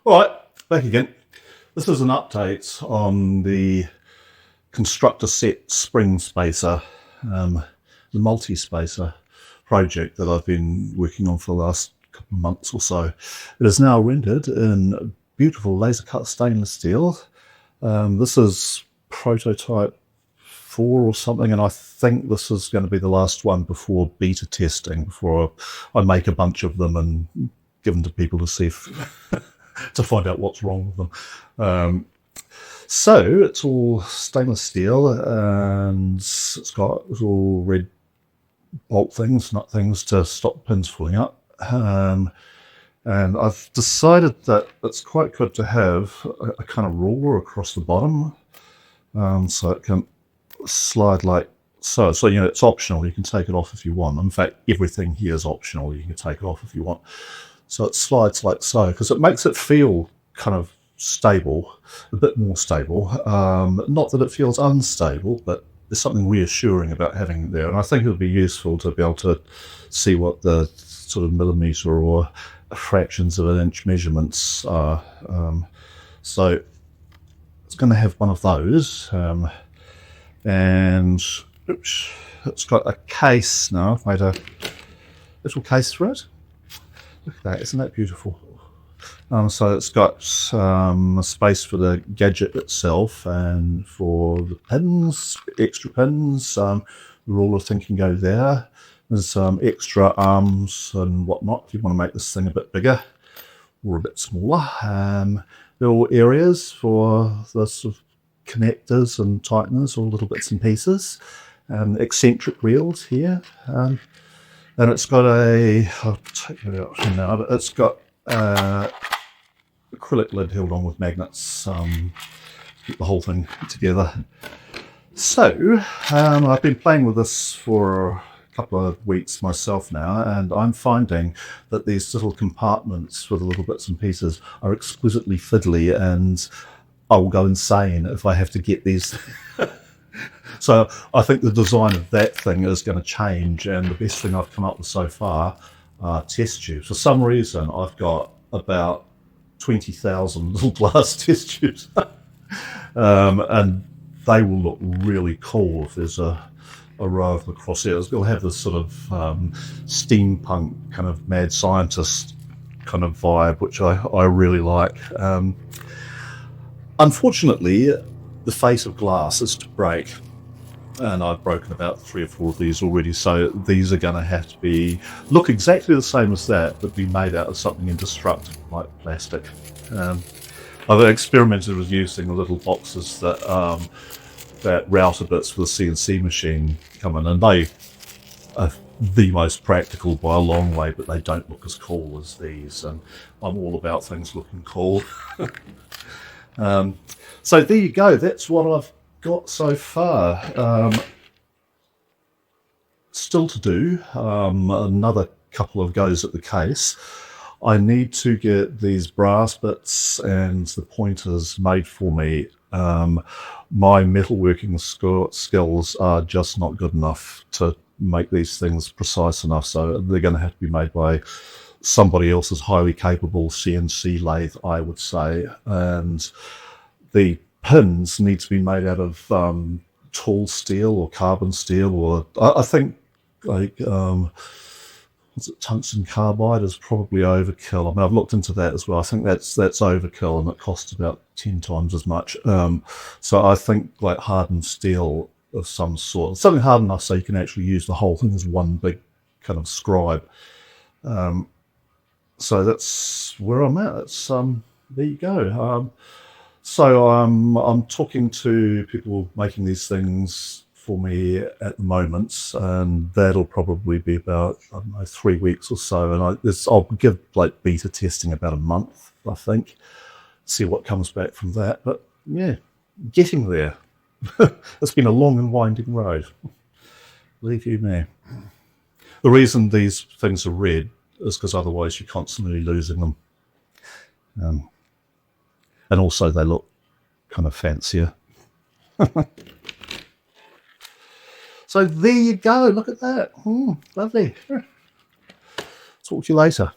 All right, back again. This is an update on the constructor set spring spacer, the multi-spacer project that I've been working on for the last couple of months or so. It is now rendered in beautiful laser cut stainless steel. This is prototype 4 or something, and I think this is going to be the last one before beta testing, before I make a bunch of them and give them to people to see if to find out what's wrong with them. So it's all stainless steel, and it's got little red bolt things, nut things to stop pins falling up. And I've decided that it's quite good to have a kind of ruler across the bottom, so it can slide like so. So, you know, it's optional. You can take it off if you want. In fact, everything here is optional. You can take it off if you want. So it slides like so, because it makes it feel kind of stable, a bit more stable. Not that it feels unstable, but there's something reassuring about having it there. And I think it would be useful to be able to see what the sort of millimetre or fractions of an inch measurements are. So it's going to have one of those. And oops, it's got a case now. I've made a little case for it. Look at that, isn't that beautiful? So it's got a space for the gadget itself and for the pins, extra pins. The ruler thing can go there. There's some extra arms and whatnot if you want to make this thing a bit bigger or a bit smaller. Little areas for the sort of connectors and tighteners, all little bits and pieces. Eccentric reels here. And it's got I'll take it out for now, but it's got acrylic lid held on with magnets, keep the whole thing together. So I've been playing with this for a couple of weeks myself now, and I'm finding that these little compartments for the little bits and pieces are exquisitely fiddly, and I will go insane if I have to get these. So I think the design of that thing is going to change, and the best thing I've come up with so far are test tubes. For some reason, I've got about 20,000 little glass test tubes, and they will look really cool if there's a row of them across here. It'll have this sort of steampunk kind of mad scientist kind of vibe, which I really like. Unfortunately, the face of glass is to break, and I've broken about 3 or 4 of these already, so these are going to have to look exactly the same as that, but be made out of something indestructible like plastic. I've experimented with using the little boxes that router bits for the CNC machine come in, and they are the most practical by a long way, but they don't look as cool as these, and I'm all about things looking cool. So there you go, that's what I've got so far. Still to do another couple of goes at the case. I need to get these brass bits and the pointers made for me. My metalworking skills are just not good enough to make these things precise enough, so they're going to have to be made by somebody else's highly capable CNC lathe, I would say. And the pins need to be made out of tall steel or carbon steel, or I think like what's it, tungsten carbide is probably overkill. I mean, I've looked into that as well. I think that's overkill, and it costs about 10 times as much. So I think like hardened steel of some sort, something hard enough so you can actually use the whole thing as one big kind of scribe. So that's where I'm at. It's there you go. So I'm talking to people making these things for me at the moment, and that'll probably be about, I don't know, 3 weeks or so. And I'll give like beta testing about a month, I think, see what comes back from that. But yeah, getting there. It's been a long and winding road. Believe you me. The reason these things are red is because otherwise you're constantly losing them. And also they look kind of fancier. So there you go, look at that. Lovely. Talk to you later.